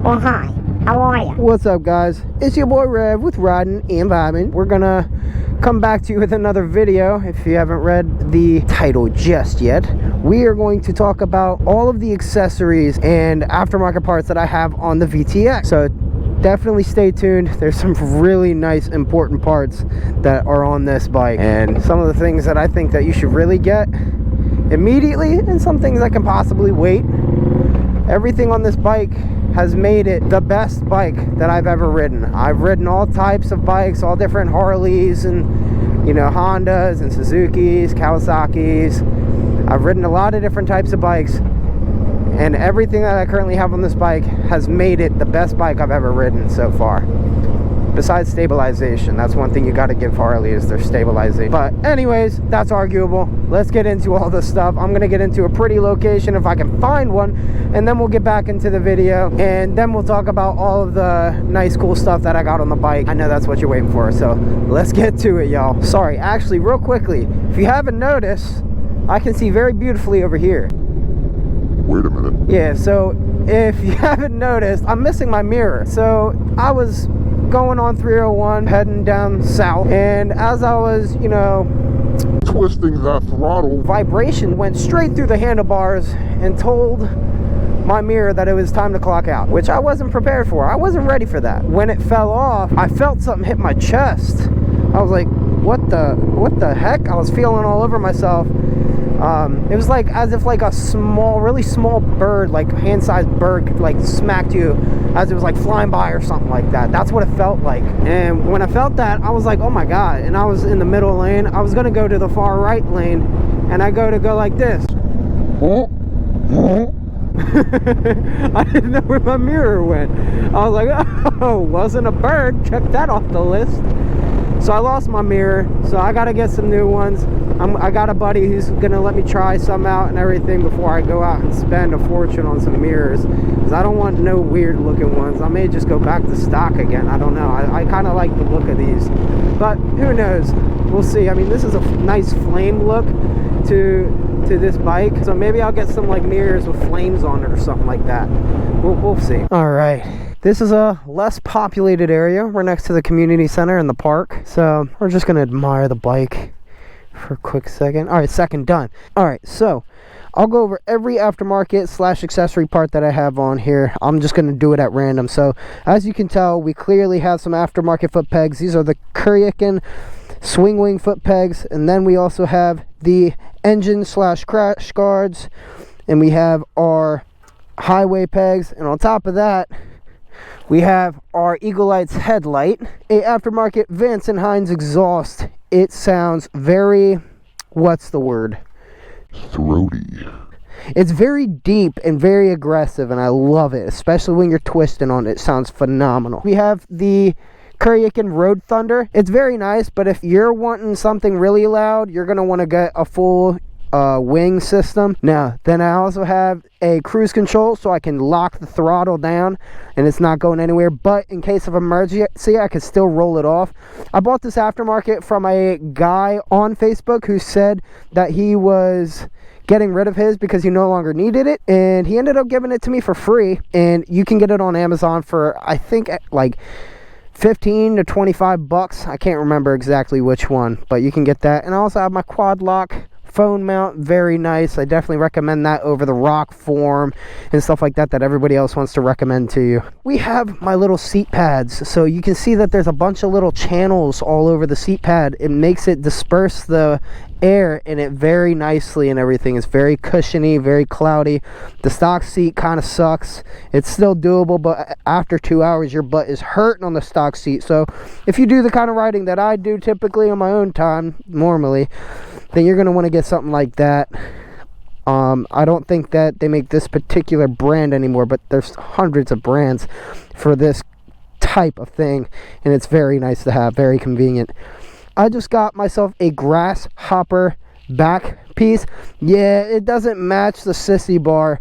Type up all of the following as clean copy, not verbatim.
Well, hi. How are you? What's up, guys? It's your boy Rev with Riding and Vibing. We're gonna come back to you with another video. If you haven't read the title just yet, we are going to talk about all of the accessories and aftermarket parts that I have on the VTX. So definitely stay tuned. There's some really nice important parts that are on this bike, and some of the things that I think that you should really get immediately, and some things that can possibly wait. Everything on this bike has made it the best bike that I've ever ridden. I've ridden all types of bikes, all different Harleys and, you know, Hondas and Suzukis, Kawasaki's. I've ridden a lot of different types of bikes, and everything that I currently have on this bike has made it the best bike I've ever ridden so far. Besides stabilization, that's one thing you got to give Harley, is their stabilization. But anyways, that's arguable. Let's get into all this stuff. I'm gonna get into a pretty location if I can find one, and then we'll get back into the video, and then we'll talk about all of the nice cool stuff that I got on the bike. I know that's what you're waiting for, so let's get to it, y'all. Sorry, actually, real quickly, if you haven't noticed, I can see very beautifully over here. Wait a minute. Yeah, so if you haven't noticed, I'm missing my mirror. So I was going on 301 heading down south, and as I was, you know, Twisting that throttle, vibration went straight through the handlebars and told my mirror that it was time to clock out, which I wasn't prepared for. I wasn't ready for that. When it fell off, I felt something hit my chest. I was like, what the heck? I was feeling all over myself. It was like as if like a really small bird, like hand-sized bird, like smacked you as it was like flying by or something like that. That's what it felt like. And when I felt that, I was like, oh my god. And I was in the middle lane. I was gonna go to the far right lane, and I go like this. I didn't know where my mirror went. I was like, oh, wasn't a bird. Check that off the list. So I lost my mirror, so I gotta get some new ones. I got a buddy who's gonna let me try some out and everything before I go out and spend a fortune on some mirrors, because I don't want no weird looking ones. I may just go back to stock again. I don't know. I kind of like the look of these, but who knows? We'll see. I mean, this is a nice flame look to this bike, so maybe I'll get some like mirrors with flames on it or something like that. We'll see. All right. This is a less populated area. We're next to the community center in the park, so we're just gonna admire the bike for a quick second. All right, second done. All right, so I'll go over every aftermarket / accessory part that I have on here. I'm just gonna do it at random. So as you can tell, we clearly have some aftermarket foot pegs. These are the Kurikan swing wing foot pegs, and then we also have the engine / crash guards, and we have our highway pegs, and on top of that, we have our Eagle Lights headlight, a aftermarket Vance & Hines exhaust. It sounds very, what's the word? throaty. It's very deep and very aggressive, and I love it, especially when you're twisting on it. It sounds phenomenal. We have the Kurikan Road Thunder. It's very nice, but if you're wanting something really loud, you're going to want to get a full wing system. Now, then I also have a cruise control, so I can lock the throttle down and it's not going anywhere, but in case of emergency I can still roll it off. I bought this aftermarket from a guy on Facebook who said that he was getting rid of his because he no longer needed it, and he ended up giving it to me for free, and you can get it on Amazon for, I think, like 15 to 25 bucks. I can't remember exactly which one, but you can get that. And I also have my quad lock phone mount, very nice. I definitely recommend that over the rock form and stuff like that everybody else wants to recommend to you. We have my little seat pads, so you can see that there's a bunch of little channels all over the seat pad. It makes it disperse the air in it very nicely, and everything is very cushiony, very cloudy. The stock seat kind of sucks. It's still doable, but after 2 hours your butt is hurting on the stock seat. So if you do the kind of riding that I do typically on my own time normally, then you're going to want to get something like that. I don't think that they make this particular brand anymore, but there's hundreds of brands for this type of thing, and it's very nice to have, very convenient. I just got myself a grasshopper back piece. Yeah, it doesn't match the sissy bar,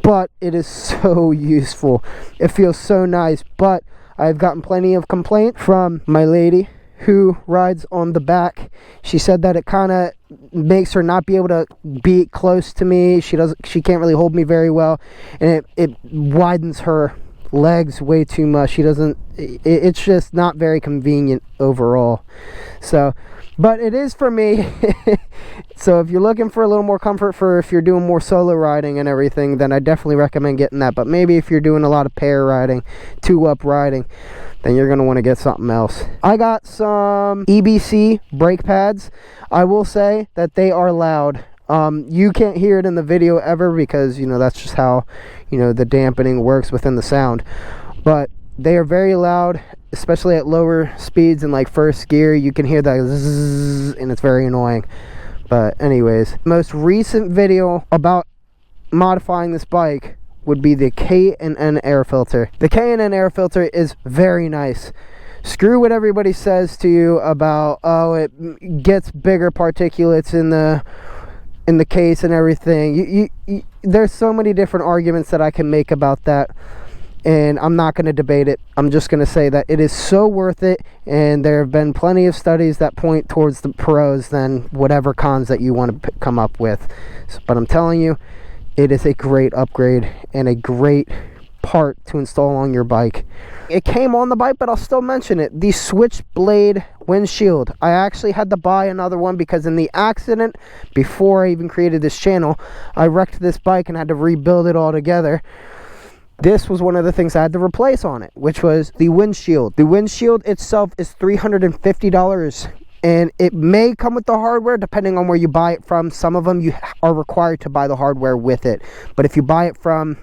but it is so useful. It feels so nice, but I've gotten plenty of complaint from my lady who rides on the back. She said that it kind of makes her not be able to be close to me. She can't really hold me very well, and it widens her legs way too much. He doesn't, it's just not very convenient overall. So, but it is for me. So if you're looking for a little more comfort for if you're doing more solo riding and everything, then I definitely recommend getting that. But maybe if you're doing a lot of pair riding, 2-up riding, then you're going to want to get something else. I got some EBC brake pads. I will say that they are loud. You can't hear it in the video ever because, you know, that's just how, you know, the dampening works within the sound. But they are very loud, especially at lower speeds and like first gear. You can hear that zzz, and it's very annoying. But anyways, most recent video about modifying this bike would be the K&N air filter. The K&N air filter is very nice. Screw what everybody says to you about, oh, it gets bigger particulates in the case and everything. There's so many different arguments that I can make about that, and I'm not going to debate it. I'm just going to say that it is so worth it, and there have been plenty of studies that point towards the pros than whatever cons that you want to come up with. But I'm telling you, it is a great upgrade and a great part to install on your bike. It came on the bike, but I'll still mention it. The switchblade windshield. I actually had to buy another one because in the accident, before I even created this channel, I wrecked this bike and had to rebuild it all together. This was one of the things I had to replace on it, which was the windshield. The windshield itself is $350. And it may come with the hardware depending on where you buy it from. Some of them you are required to buy the hardware with it. But if you buy it from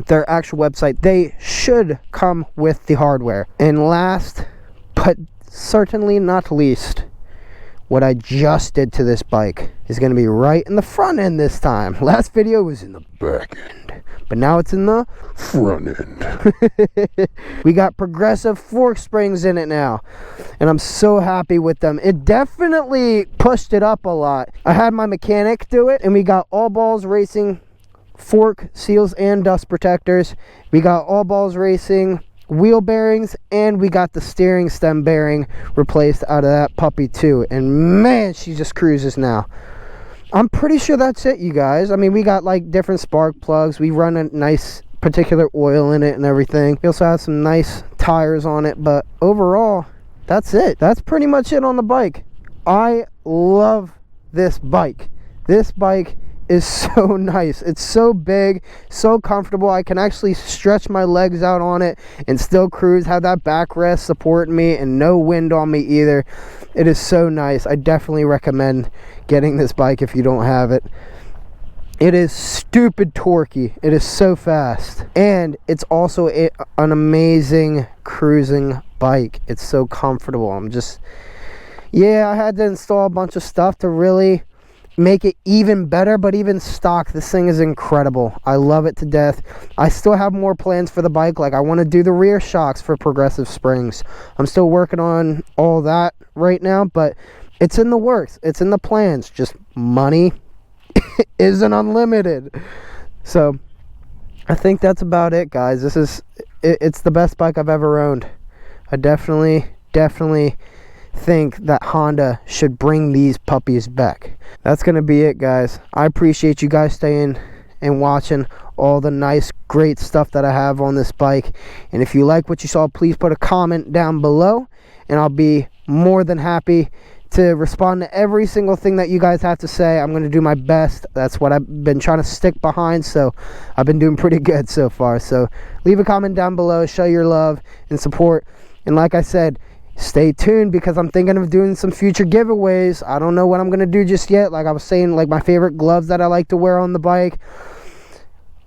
their actual website, they should come with the hardware. And last, but certainly not least, what I just did to this bike is going to be right in the front end this time. Last video was in the back end, but now it's in the Front end. We got progressive fork springs in it now, and I'm so happy with them. It definitely pushed it up a lot. I had my mechanic do it, and we got All Balls Racing fork seals and dust protectors. We got All Balls Racing wheel bearings, and we got the steering stem bearing replaced out of that puppy too. And man, she just cruises now. I'm pretty sure that's it, you guys. I mean, we got like different spark plugs. We run a nice particular oil in it and everything. We also have some nice tires on it, but overall, that's it. That's pretty much it on the bike. I love this bike. This bike is so nice. It's so big, so comfortable. I can actually stretch my legs out on it and still cruise, have that backrest supporting me and no wind on me either. It is so nice. I definitely recommend getting this bike if you don't have it. It is stupid torquey. It is so fast, and it's also an amazing cruising bike. It's so comfortable. I had to install a bunch of stuff to really make it even better, but even stock, this thing is incredible. I love it to death. I still have more plans for the bike. Like, I want to do the rear shocks for progressive springs. I'm still working on all that right now, but it's in the works. It's in the plans. Just money isn't unlimited. So I think that's about it, guys. It's the best bike I've ever owned. I definitely think that Honda should bring these puppies back. That's gonna be it, guys. I appreciate you guys staying and watching all the nice, great stuff that I have on this bike. And if you like what you saw, please put a comment down below, and I'll be more than happy to respond to every single thing that you guys have to say. I'm going to do my best. That's what I've been trying to stick behind, so I've been doing pretty good so far. So leave a comment down below, show your love and support. And like I said, stay tuned, because I'm thinking of doing some future giveaways. I don't know what I'm going to do just yet. Like I was saying, like my favorite gloves that I like to wear on the bike.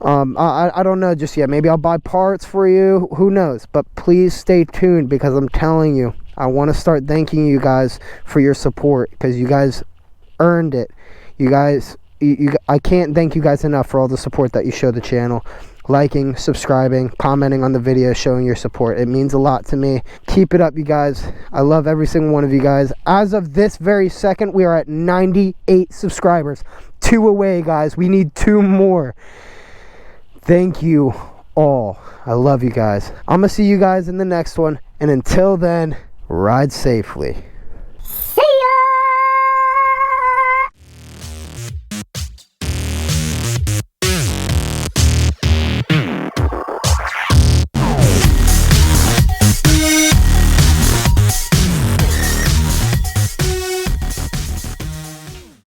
I don't know just yet. Maybe I'll buy parts for you. Who knows? But please stay tuned, because I'm telling you, I want to start thanking you guys for your support, because you guys earned it. You guys, I can't thank you guys enough for all the support that you show the channel. Liking, subscribing, commenting on the video, showing your support. It means a lot to me. Keep it up, you guys. I love every single one of you guys. As of this very second, we are at 98 subscribers. 2 away, guys. We need 2 more. Thank you all. I love you guys. I'm going to see you guys in the next one. And until then, ride safely.